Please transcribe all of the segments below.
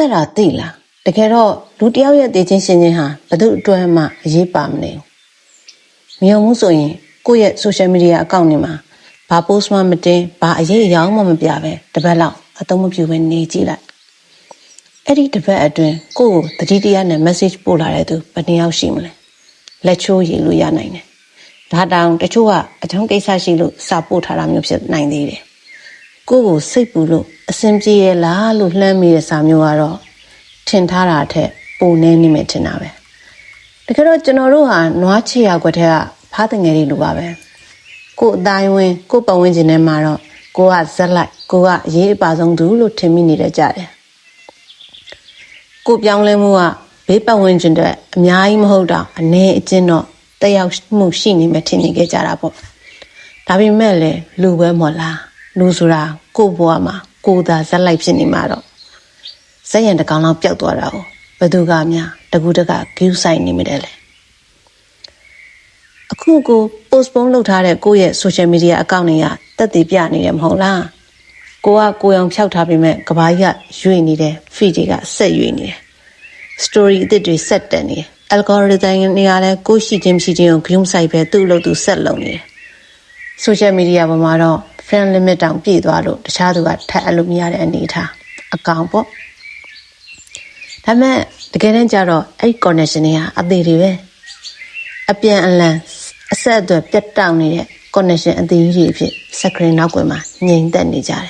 အဲ့ဒါသိလားတကယ်တော့လူတယောက်ရဲ့တည်ချင်းရှင်ချင်းဟာဘယ်သူအတွက်မှအရေးပါမနေဘူးမယုံဘူးဆိုရင်ကိုယ့်ရဲ့ social media account တွေမှာဘာ post မှမတင်ဘာအရေးအယောင်မှမပြပဲတပတ်လောက်အသုံးမပြုဘဲနေကြည့်လိုက်အဲ့ဒီတပတ်အတွင်းကိုယ့်ကိုတတိတရားနဲ့ message ပို့လာတဲ့သူဘယ်နှယောက်ရှိမလဲလက်ချိုးရည်လို့ရနိုင်တယ်ဒါတောင်တချို့ကအကြောင်းကိစ္စရှိလို့စာပို့ထားတာမျိုးဖြစ်နိုင်သေးတယ်ကိုယ့်ကိုစိတ်ပူလို့အဆင်ပြေရလားလို့လှမ်းမိတဲ့စာမျိုးကတော့ထင်ထားတာထက်ပိုနေနေမယ်ထင်တာပဲတကယ်တော့ကျွန်တော်တို့ဟာနွားချီရကွက်ထဲကဖားတငယ်တွေလိုပါပဲကိုယ်အတိုင်းဝင်ကိုယ်ပတ်ဝန်းကျင်ထဲမှာတော့ကိုကဇက်လိုက်ကိုကအရေးအပါဆုံးသူလို့ထင်မိနေတတ်ကြတယ်ကိုပြောင်းလဲမှုကဘေးပတ်ဝန်းကျင်တွေအများကြီးမဟုတ်တော့အနေအချင်းတော့တက်ရောက်မှုရှိနေမှထင်နေကြတာပေါ့ဒါပေမဲ့လေလူပဲမဟုတ်လားလူဆိုတာကိုယ့်ဘဝမှာကိုယ်သာဇက်လိုက်ဖြစ်နေမှာတော့ဇက်ရံတကောင်လောက်ပျောက်သွားတာကိုဘယ်သူကများတကူတကဂူးဆိုင်နေမိတယ်လေအခုကို postpone လုပ်ထားတဲ့ကိုယ့်ရဲ့ social media account တွေကတက်တည်ပြနေတယ်မဟုတ်လားကိုကကိုအောင်ဖြောက်ထားပြီးမဲ့ကဘာကြီးကရွေ့နေတယ် feed တွေကဆက်ရွေ့နေတယ် story အသစ်တွေဆက်တက်နေတယ် algorithm တွေကလည်းကိုရှိချင်းမရှိချင်းကို groom site ပဲသူ့လို့သူဆက်လုံနေတယ် social media ပေါ်မှာတော့ friend limit တောင်ပြည့်သွားလို့တခြားသူကထပ်အလို့မရတဲ့အနေထားအကောင်ပေါ့ဒါမဲ့တကယ်တမ်းကျတော့အဲ့ connection တွေဟာအသေးတွေပဲအပြန်အလှန်အဆက်အသွယ်ပြတ်တောက်နေတဲ့ connection အသေးကြီးတွေဖြစ် screen နောက်ကွယ်မှာငြိမ်သက်နေကြတယ်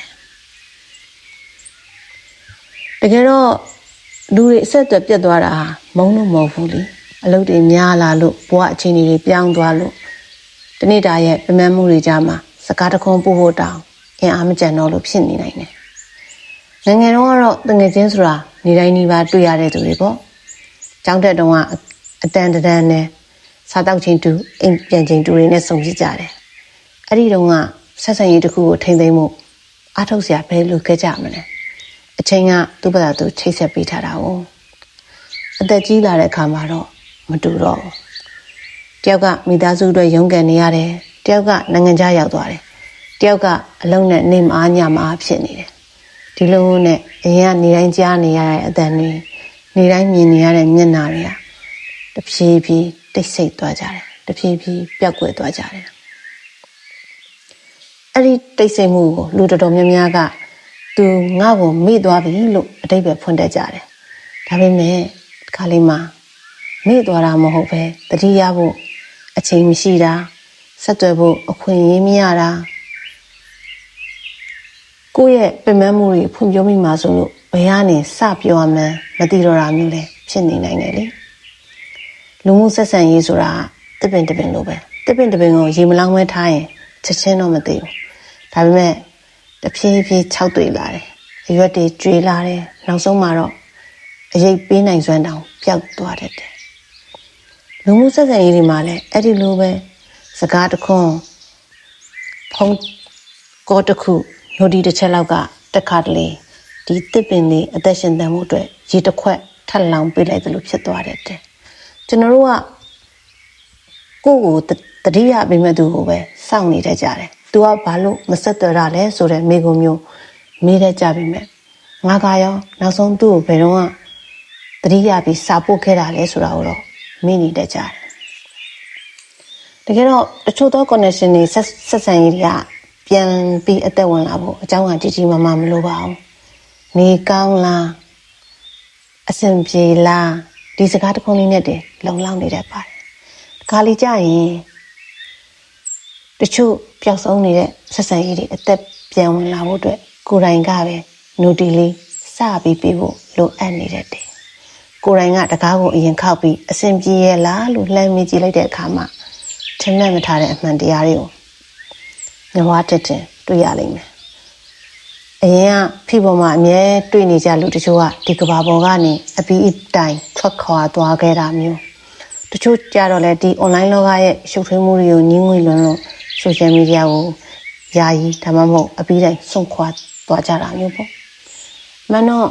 တကယ်တော့လူတွေအဆက်အသွယ်ပြတ်သွားတာဟာမုန်းလို့မဟုတ်ဘူးလေအလုပ်တွေများလာလို့ဘဝအခြေအနေတွေပြောင်းသွားလို့တနေ့တာရဲ့ပမန်းမှုတွေကြားမှာစကားတခွန်းပို့ဖို့တောင်းအင်အားမကျန်တော့လို့ဖြစ်နေနိုင်တယ်ငယ်တော့ကတော့တငယ်ချင်းဆိုတာနေတိုင်းနေပါတွေ့ရတဲ့သူတွေပေါ့ကျောင်းတက်တုန်းကအတန်တန်နဲ့စားတောက်ချင်းတူအိမ်ပြန်ချင်းတူတွေနဲ့စုံကြည့်ကြတယ်အဲ့ဒီတုန်းကဆက်ဆံရေးတစ်ခုကိုထိမ့်သိမ်းမှုအားထုတ်စရာဘယ်လိုခဲ့ကြမလဲအချိန်ကသူ့ဘာသာသူချိတ်ဆက်ပေးထားတာ哦အသက်ကြီးလာတဲ့အခါမှာတော့မတူတော့ဘူးတယောက်ကမိသားစုအတွက်ရုန်းကန်နေရတယ်တယောက်ကနိုင်ငံခြားရောက်သွားတယ်တယောက်ကအလုံးနဲ့နေမအားညမအားဖြစ်နေတယ်ဒီလိုနဲ့အရင်ကနေတိုင်းကြားနေရတဲ့အတန်တွေနေတိုင်းမြင်နေရတဲ့မျက်နှာတွေကတဖြည်းဖြည်းတိတ်ဆိတ်သွားကြတယ်တဖြည်းဖြည်းပျောက်ကွယ်သွားကြတယ်အဲ့ဒီတိတ်ဆိတ်မှုကိုလူတော်တော်များများကသူငါ့ကိုမေ့သွားပြီလို့အတိတ်ပဲဖွင့်တတ်ကြတယ်ဒါပေမဲ့ဒီခါလေးမှာမေ့သွားတာမဟုတ်ပဲတတိယဖို့အချိန်မရှိတာဆက်သွယ်ဖို့အခွင့်အရေးမရတာကိုယ့်ရဲ့ပင်ပန်းမှုတွေဖွံ့ဖြိုးမိမှာဆိုလို့ဘယ်ကနေစပြောရမှန်းမသိတော့တာမျိုးလည်းဖြစ်နေနိုင်တယ်လေလူမှုဆက်ဆံရေးဆိုတာတပင်လိုပဲတပင်ကိုရေမလောင်းမဲထားရင်ချက်ချင်းတော့မသိဘူးဒါပေမဲ့တဖြည်းဖြည်းခြောက်တွေ့လာတယ်အရွက်တွေကျွေးလာတယ်နောက်ဆုံးမှာတော့အရေးပေးနိုင်စွမ်းတောင်ပျောက်သွားတတ်တယ်လူမှုဆက်ဆံရေးတွေမှာလည်းအဲ့ဒီလိုပဲစကားတခွန်းဖုန်းကောတစ်ခုညိုဒီတစ်ချက်လောက်ကတက်ခါတလေဒီတစ်ပင်လေးအသက်ရှင်သန်မှုအတွက်ရေတစ်ခွက်ထပ်လောင်ပေးလိုက်သလိုဖြစ်သွားတယ်ကျွန်တော်တို့ကကိုယ့်ကိုတတိယပေးမဲ့သူကိုပဲစောင့်နေတတ်ကြတယ်သူကဘာလို့မဆက်သွယ်တာလဲဆိုတဲ့မိကုံမျိုးမေးတတ်ကြပြီမဲ့ငါကရောနောက်ဆုံးသူ့ကိုဘယ်တော့မှတတိယပြီးစာပို့ခဲ့တာလဲဆိုတာကိုတော့မေးနေတတ်ကြတယ်တကယ်တော့တချို့သော connection တွေဆက်ဆံရေးတွေကပြန်ပြီးအသက်ဝင်လာဖို့အကြောင်းကကြီးကြီးမားမားမလိုပါဘူးနေကောင်းလားအဆင်ပြေလားဒီစကားတစ်ခုလေးနဲ့တည်းလုံလောက်နေတတ်ပါတယ်ခါလီကြရင်တချို့ပျောက်ဆုံးနေတဲ့ဆက်ဆံရေးတွေအသက်ပြန်ဝင်လာဖို့အတွက်ကိုယ်တိုင်ကပဲနူတီလေးစပြီးပြီးဖို့လိုအပ်နေတတ်တယ်ကိုယ်တိုင်ကတကားကိုအရင်ခောက်ပြီးအဆင်ပြေရလားလို့လှမ်းမိကြည့်လိုက်တဲ့အခါမှာထင်မှတ်မထားတဲ့အမှန်တရားတွေကိုငဝါတက်တင်တွေ့ရလိမ့်မယ်အရင်ကဖိပေါ်မှာအမြဲတွေ့နေကြလူတချို့ကဒီကဘာပေါ်ကနေအပီးအတိုင်ထွက်ခွာသွားခဲ့တာမျိုးတချို့ကြတော့လေဒီ online လောကရဲ့ရှုပ်ထွေးမှုတွေကိုညှင်းငွေလွန်းလို့ social media ကိုယာယီဒါမှမဟုတ်အပီးတိုင်ဆုံးခွာသွားကြတာမျိုးပေါ့မနော်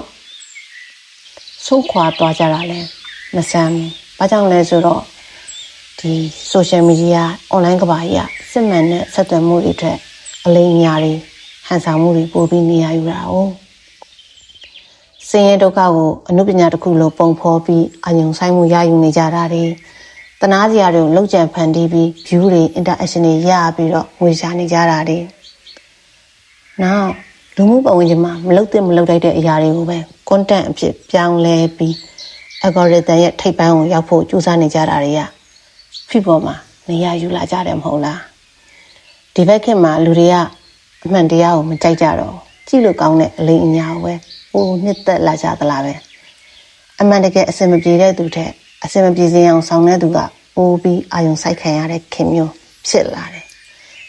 ဆုံးခွာသွားကြတာလဲမဆန်းဘူးဘာကြောင့်လဲဆိုတော့ဒီ social media online ကဘာကြီးကစစ်မှန်တဲ့ဆက်သွယ်မှုတွေထက်အလိမ်ညာတွေဟန်ဆောင်မှုတွေပိုပြီးနေရယူတာ哦ဆင်းရဲဒုက္ခကိုအနုပညာတစ်ခုလိုပုံဖော်ပြီးအယုံဆိုင်မှုရယူနေကြတာတွေတနာစရာတွေကိုလောက်ကျန်ဖန်တီးပြီး view တွေ interaction တွေရပြီးတော့ငွေရှာနေကြတာတွေနောက်လူမှုပတ်ဝန်းကျင်မှာမလုပ်သင့်မလုပ်တတ်တဲ့အရာတွေကိုပဲ content အဖြစ်ပြောင်းလဲပြီး algorithm ရဲ့ထိပ်ပိုင်းကိုရောက်ဖို့ကြိုးစားနေကြတာတွေကဖြစ်ပေါ်မှာနေရာယူလာကြတယ်မဟုတ်လားဒီဘက်ခေတ်မှာလူတွေကအမှန်တရားကိုမကြိုက်ကြတော့ကြည့်လို့ကောင်းတဲ့အလိမ်အညာကိုပဲပိုနှစ်သက်လာကြသလားပဲအမှန်တကယ်အစင်မပြေတဲ့သူတဲ့အစင်မပြေစေအောင်ဆောင်တဲ့သူကပိုပြီးအာယုံစိုက်ခံရတဲ့ခင်မျိုးဖြစ်လာတယ်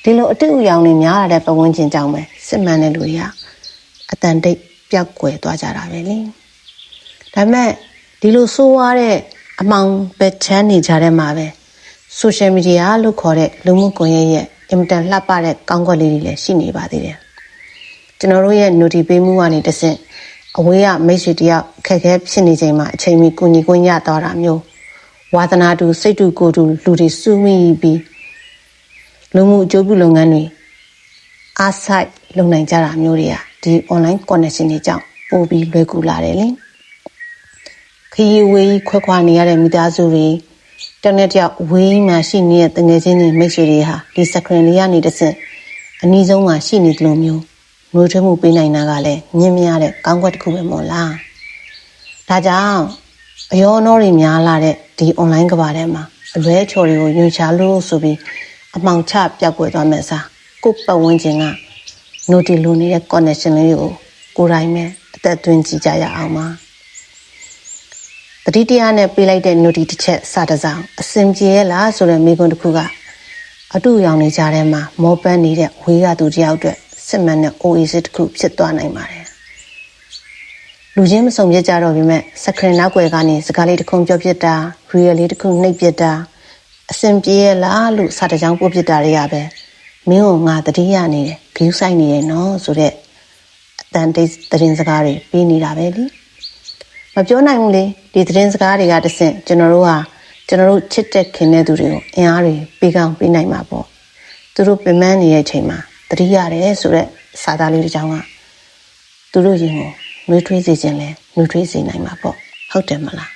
ဒီလိုအတူအယောင်တွေများလာတဲ့ပတ်ဝန်းကျင်ကြောင့်ပဲစစ်မှန်တဲ့လူတွေကအတန်တိတ်ပျောက်ကွယ်သွားကြတာပဲလေဒါပေမဲ့ဒီလိုဆိုးွားတဲ့အမောင်ပဲချမ်းနေကြတဲ့မှာပဲsocial media လို့ခေါ်တဲ့လူမှုကွန်ရက်ရဲ့အင်မတန်လှပတဲ့ကောင်းကွက်လေးတွေလည်းရှိနေပါသေးတယ်ကျွန်တော်တို့ရဲ့ notification ပေးမှုကနေတဆင့်အဝေးကမိတ်ဆွေတယောက်ခက်ခဲဖြစ်နေချိန်မှာအချိန်မီကူညီခွင့်ရသွားတာမျိုးဝါသနာတူစိတ်တူကိုယ်တူလူတွေစုမိပြီးလူမှုအကျိုးပြုလုပ်ငန်းတွေအားစိုက်လုပ်နိုင်ကြတာမျိုးတွေကဒီ online connection တွေကြောင့်ပိုပြီးလွယ်ကူလာတယ်လေခရီးဝေးခွဲခွာနေရတဲ့မိသားစုတွေတနေ့တယောက်ဝေးမှရှိနေတဲ့တငယ်ချင်းတွေမိတ်ဆွေတွေဟာဒီ screen လေးကနေတဆင့်အနည်းဆုံးမှရှိနေတယ်လို့မျိုးနှွေးထွေးမှုပေးနိုင်တာကလည်းညင်မရတဲ့ကောင်းကွက်တစ်ခုပဲမို့လားဒါကြောင့်အယောအနှောတွေများလာတဲ့ဒီ online ကမ္ဘာထဲမှာအလွဲချော်တွေကိုညွှန်ချလို့ဆိုပြီးအမှောင်ချပျောက်ကွယ်သွားမဲ့စားကိုယ့်ပတ်ဝန်းကျင်က note လိုနေတဲ့ connection လေးကိုကိုယ်တိုင်ပဲအသက်သွင်းကြည့်ကြရအောင်ပါတတိတရားနဲ့ပေးလိုက်တဲ့ note တစ်ချက်စတစောင်းအစင်ပြေလားဆိုတဲ့မိကွန်းတစ်ခုကအတူရောင်နေကြတဲ့မှာမောပန်းနေတဲ့ဝေးရသူတယောက်အတွက်စစ်မှန်တဲ့ oasis တစ်ခုဖြစ်သွားနိုင်ပါတယ်လူချင်းမစုံပြကြတော့ပေမဲ့ screen နောက်ွယ်ကနေစကားလေးတစ်ခုပြောပြတာ real လေးတစ်ခုနှိပ်ပြတာအစင်ပြေလားလို့စာတကြောင်ပို့ပြတာတွေကပဲမင်းကိုငါတတိယနေတယ် view ဆိုင်နေတယ်နော်ဆိုတဲ့အတန်တိတ်သတင်းစကားတွေပေးနေတာပဲလေမပြောနိုင်ဘူးလေဒီသတင်းစကားတွေကတဆင့်ကျွန်တော်တို့ချစ်တဲ့ခင်တဲ့သူတွေကိုအင်အားတွေပေးကောင်းပေးနိုင်မှာပေါ့သူတို့ပြင်ပန်းနေတဲ့အချိန်မှာတတိရတယ်ဆိုတဲ့စာသားလေးတစ်ကြောင်းကသူတို့ရင်ကိုနှွေးထွေးစေခြင်းလဲနှွေးထွေးစေနိုင်မှာပေါ့ဟုတ်တယ်မလား